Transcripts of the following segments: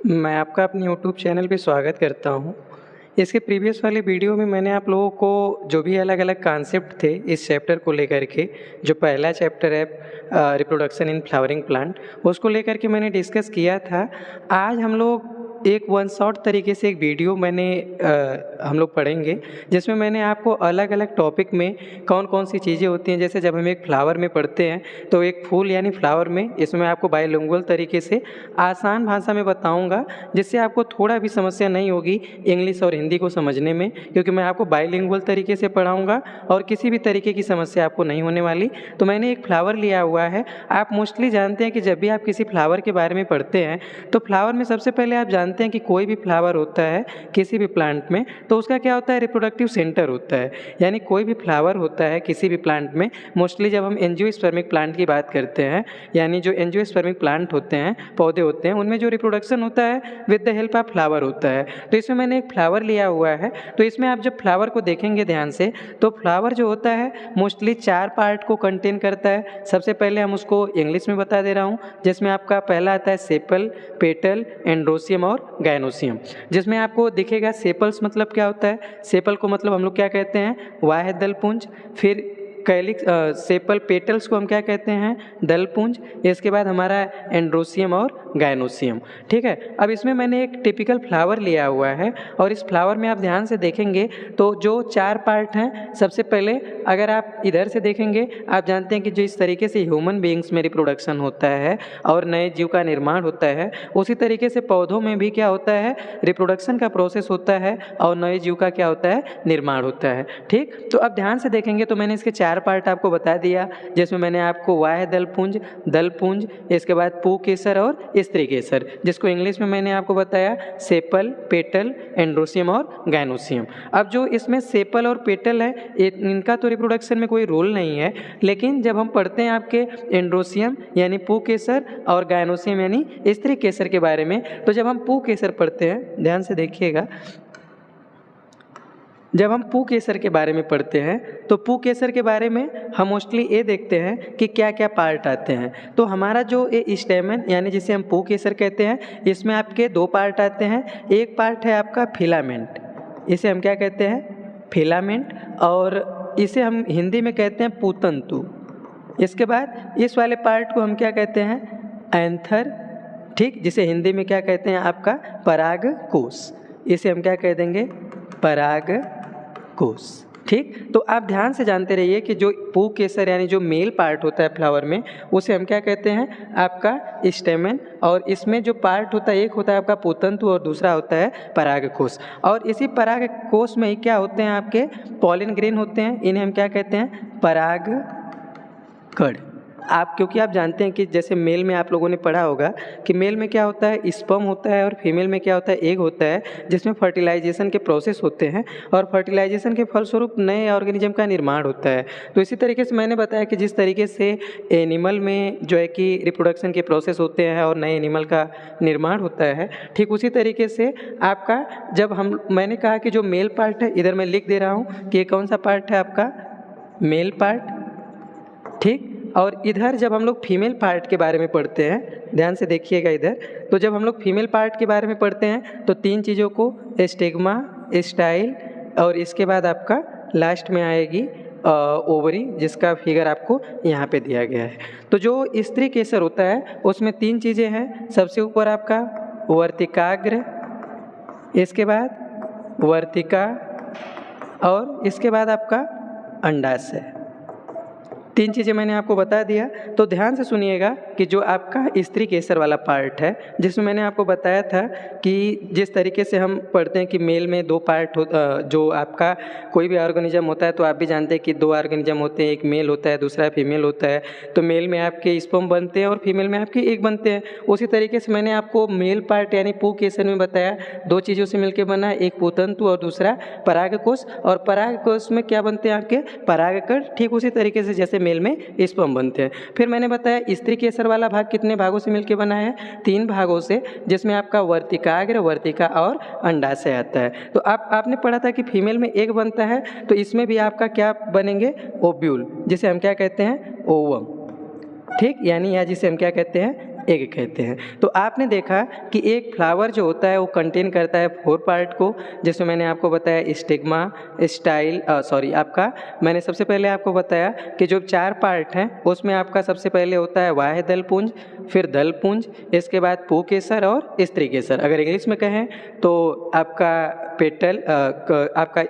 मैं आपका अपने यूट्यूब चैनल पे स्वागत करता हूँ। इसके प्रीवियस वाले वीडियो में मैंने आप लोगों को जो भी अलग-अलग कॉन्सेप्ट थे इस चैप्टर को लेकर के, जो पहला चैप्टर है रिप्रोडक्शन इन फ्लावरिंग प्लांट, उसको लेकर के मैंने डिस्कस किया था। आज हम लोग एक वन शॉट तरीके से एक वीडियो हम लोग पढ़ेंगे, जिसमें मैंने आपको अलग-अलग टॉपिक में कौन-कौन सी चीज़ें होती हैं। जैसे जब हम एक फ्लावर में पढ़ते हैं तो एक फूल यानी फ्लावर में, इसमें आपको बायलिंगुअल तरीके से आसान भाषा में बताऊंगा, जिससे आपको थोड़ा भी समस्या नहीं होगी इंग्लिश और हिंदी को समझने में, क्योंकि मैं आपको बायलिंगुअल तरीके से पढ़ाऊंगा और किसी भी तरीके की समस्या आपको नहीं होने वाली। तो मैंने एक फ्लावर लिया हुआ है। आप मोस्टली जानते हैं कि जब भी आप किसी फ्लावर के बारे में पढ़ते हैं तो फ्लावर में सबसे पहले आप जानते हैं कि कोई भी फ्लावर होता है किसी भी प्लांट में तो उसका क्या होता है, रिप्रोडक्टिव सेंटर होता है। यानी कोई भी फ्लावर होता है किसी भी प्लांट में, मोस्टली जब हम एंजियोस्पर्मिक प्लांट की बात करते हैं, यानी जो एंजियोस्पर्मिक प्लांट होते हैं, पौधे होते हैं, उनमें जो रिप्रोडक्शन होता है with the help of flower होता है। तो इसमें मैंने एक फ्लावर लिया हुआ है। तो इसमें आप जब फ्लावर को देखेंगे ध्यान से, तो फ्लावर जो होता है मोस्टली 4 पार्ट को कंटेन करता है। सबसे पहले हम उसको इंग्लिश में बता दे रहा हूँ, जिसमें आपका पहला आता है सेपल, पेटल, एंड्रोसियम और गायनोसियम। जिसमें आपको दिखेगा सेपल्स मतलब क्या होता है, सेपल को मतलब हम लोग क्या कहते हैं, वाह्य दलपुंज। फिर कैलिक्स सेपल पेटल्स को हम क्या कहते हैं, दलपुंज। इसके बाद हमारा एंड्रोसियम और गायनोसियम। ठीक है, अब इसमें मैंने एक टिपिकल फ्लावर लिया हुआ है और इस फ्लावर में आप ध्यान से देखेंगे तो जो 4 पार्ट हैं, सबसे पहले अगर आप इधर से देखेंगे, आप जानते हैं कि जो इस तरीके से ह्यूमन बीइंग्स में रिप्रोडक्शन होता है और नए जीव का निर्माण होता है, उसी तरीके से पौधों में भी क्या होता है, रिप्रोडक्शन का प्रोसेस होता है और नए जीव का क्या होता है, निर्माण होता है। ठीक, तो अब ध्यान से देखेंगे तो मैंने इसके 4 पार्ट आपको बता दिया, जिसमें मैंने आपको वाह्य दलपुंज, इसके बाद पुंकेसर और स्त्री केसर, जिसको इंग्लिश में मैंने आपको बताया सेपल, पेटल, एंड्रोसियम और गायनोसियम। अब जो इसमें सेपल और पेटल है, इनका तो रिप्रोडक्शन में कोई रोल नहीं है, लेकिन जब हम पढ़ते हैं आपके एंड्रोसियम यानी पुंकेसर और गायनोसियम यानी स्त्री केसर के बारे में, तो जब हम पुंकेसर पढ़ते हैं, ध्यान से देखिएगा, जब हम पुंकेसर के बारे में पढ़ते हैं तो पुंकेसर के बारे में हम मोस्टली ये देखते हैं कि क्या क्या पार्ट आते हैं। तो हमारा जो ये स्टेमन यानी जिसे हम पुंकेसर कहते हैं, इसमें आपके 2 पार्ट आते हैं। एक पार्ट है आपका फिलामेंट, इसे हम क्या कहते हैं, फिलामेंट, और इसे हम हिंदी में कहते हैं पुतंतु। इसके बाद इस वाले पार्ट को हम क्या कहते हैं, एंथर। ठीक, जिसे हिंदी में क्या कहते हैं, आपका परागकोश। इसे हम क्या कह देंगे, परागकोश। ठीक, तो आप ध्यान से जानते रहिए कि जो पुंकेसर यानी जो मेल पार्ट होता है फ्लावर में, उसे हम क्या कहते हैं, आपका स्टेमन। और इसमें जो पार्ट होता है, एक होता है आपका पुतंतु और दूसरा होता है परागकोश। और इसी परागकोश में ही क्या होते हैं, आपके पॉलिन ग्रेन होते हैं, इन्हें हम क्या कहते हैं, परागकण। क्योंकि आप जानते हैं कि जैसे मेल में आप लोगों ने पढ़ा होगा कि मेल में क्या होता है, स्पर्म होता है, और फीमेल में क्या होता है, एग होता है, जिसमें फर्टिलाइजेशन के प्रोसेस होते हैं और फर्टिलाइजेशन के फलस्वरूप नए ऑर्गेनिज्म का निर्माण होता है। तो इसी तरीके से मैंने बताया कि जिस तरीके से एनिमल में जो है कि रिप्रोडक्शन के प्रोसेस होते हैं और नए एनिमल का निर्माण होता है, ठीक उसी तरीके से आपका मैंने कहा कि जो मेल पार्ट है, इधर मैं लिख दे रहा हूँ कि ये कौन सा पार्ट है, आपका मेल पार्ट। ठीक, और इधर जब हम लोग फीमेल पार्ट के बारे में पढ़ते हैं, ध्यान से देखिएगा इधर, तो जब हम लोग फीमेल पार्ट के बारे में पढ़ते हैं तो 3 चीज़ों को, स्टिग्मा, स्टाइल, और इसके बाद आपका लास्ट में आएगी ओवरी, जिसका फिगर आपको यहाँ पे दिया गया है। तो जो स्त्री केसर होता है उसमें 3 चीज़ें हैं। सबसे ऊपर आपका वर्तिकाग्र, इसके बाद वर्तिका, और इसके बाद आपका अंडाशय। 3 चीज़ें मैंने आपको बता दिया। तो ध्यान से सुनिएगा कि जो आपका स्त्री केसर वाला पार्ट है, जिसमें मैंने आपको बताया था कि जिस तरीके से हम पढ़ते हैं कि मेल में 2 पार्ट जो आपका कोई भी ऑर्गेनिज्म होता है, तो आप भी जानते हैं कि 2 ऑर्गेनिज्म होते हैं, एक मेल होता है, दूसरा फीमेल होता है। तो मेल में आपके स्पर्म बनते हैं और फीमेल में आपके एग बनते हैं। उसी तरीके से मैंने आपको मेल पार्ट यानी पुंकेसर में बताया 2 चीज़ों से मिलकर बना, एक पुतंतु और दूसरा परागकोश। और परागकोश में क्या बनते हैं, आपके परागकण। ठीक उसी तरीके से जैसे मेल में स्पर्म बनते हैं। फिर मैंने बताया स्त्री केसर वाला भाग कितने भागों से मिलकर बना है, 3 भागों से, जिसमें आपका वर्तिकाग्र, वर्तिका और अंडाशय आता है। तो आपने पढ़ा था कि फीमेल में एग बनता है, तो इसमें भी आपका क्या बनेंगे, ओव्यूल, जिसे हम क्या कहते हैं, ओवम। ठीक, यानी यहाँ जिसे हम क्या कहते हैं, एग कहते हैं। तो आपने देखा कि एक फ्लावर जो होता है वो कंटेन करता है 4 पार्ट को, जिसमें मैंने आपको बताया स्टिग्मा, स्टाइल, आपका मैंने सबसे पहले आपको बताया कि जो 4 पार्ट हैं उसमें आपका सबसे पहले होता है बाह्य दल पुंज, फिर दल पुंज, इसके बाद पुंकेसर और स्त्री केसर। अगर इंग्लिश में कहें तो आपका पेटल, आपका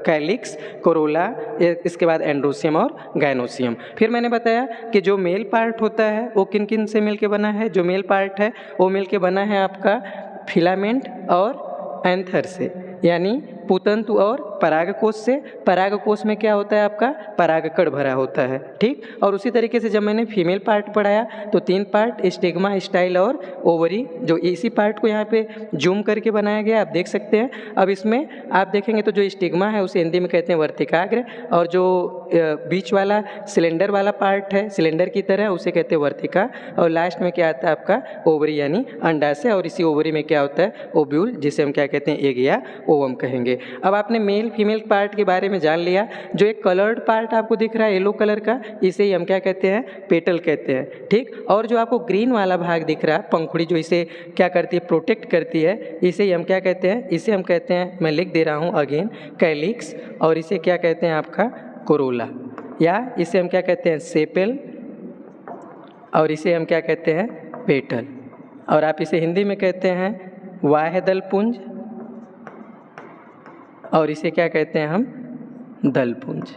कैलिक्स, कोरोला, इसके बाद एंड्रोसियम और गाइनोसियम। फिर मैंने बताया कि जो मेल पार्ट होता है वो किन किन से मिलके बना है। जो मेल पार्ट है वो मिलके बना है आपका फिलामेंट और एंथर से, यानी पुतंतु और परागकोश से। परागकोश में क्या होता है आपका परागकण भरा होता है, ठीक। और उसी तरीके से जब मैंने फीमेल पार्ट पढ़ाया तो 3 पार्ट स्टिग्मा, स्टाइल और ओवरी, जो इसी पार्ट को यहाँ पे जूम करके बनाया गया, आप देख सकते हैं। अब इसमें आप देखेंगे तो जो स्टिग्मा है उसे हिंदी में कहते हैं वर्तिकाग्र, और जो बीच वाला सिलेंडर वाला पार्ट है, सिलेंडर की तरह, उसे कहते हैं वर्तिका, और लास्ट में क्या आता है आपका ओवरी यानी अंडाशय, और इसी ओवरी में क्या होता है ओव्यूल, जिसे हम क्या कहते हैं एग या ओवम कहेंगे। अब आपने मेल फीमेल पार्ट के बारे में जान लिया। जो एक कलर्ड पार्ट आपको दिख रहा है येलो कलर का, इसे ही हम क्या कहते हैं पेटल कहते हैं, ठीक। और जो आपको ग्रीन वाला भाग दिख रहा है पंखुड़ी, जो इसे क्या करती है प्रोटेक्ट करती है, इसे ही हम क्या कहते हैं, इसे हम कहते हैं, मैं लिख दे रहा हूँ अगेन, कैलिक्स, और इसे क्या कहते हैं आपका कोरोला, या इसे हम क्या कहते हैं सेपेल, और इसे हम क्या कहते हैं पेटल, और आप इसे हिंदी में कहते हैं बाह्य दल पुंज, और इसे क्या कहते हैं हम दल पुंज,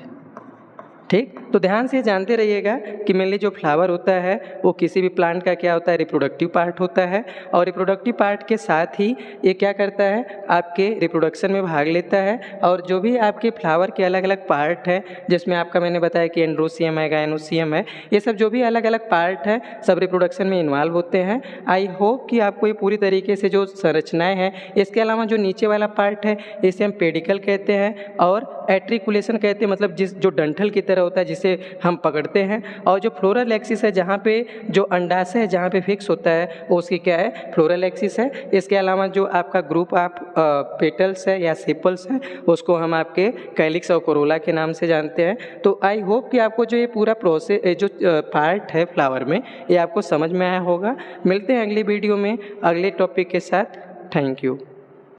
ठीक। तो ध्यान से जानते रहिएगा कि मेनली जो फ्लावर होता है वो किसी भी प्लांट का क्या होता है रिप्रोडक्टिव पार्ट होता है, और रिप्रोडक्टिव पार्ट के साथ ही ये क्या करता है आपके रिप्रोडक्शन में भाग लेता है। और जो भी आपके फ्लावर के अलग अलग पार्ट हैं, जिसमें आपका मैंने बताया कि एंड्रोसियम है, गाइनोसियम है, ये सब जो भी अलग अलग पार्ट है सब रिप्रोडक्शन में इन्वॉल्व होते हैं। आई होप कि आपको ये पूरी तरीके से जो संरचनाएँ हैं, इसके अलावा जो नीचे वाला पार्ट है इसे हम पेडिकल कहते हैं, और एट्रिकुलेशन कहते हैं, मतलब जो डंठल की तरह होता है जिसे हम पकड़ते हैं, और जो फ्लोरल एक्सिस है जहाँ पे जो अंडाशय है जहाँ पे फिक्स होता है वो उसकी क्या है फ्लोरल एक्सिस है। इसके अलावा जो आपका ग्रुप ऑफ पेटल्स है या सेपल्स है उसको हम आपके कैलिक्स और कोरोला के नाम से जानते हैं। तो आई होप कि आपको जो ये पूरा प्रोसेस जो पार्ट है फ्लावर में ये आपको समझ में आया होगा। मिलते हैं अगली वीडियो में अगले टॉपिक के साथ। Thank you.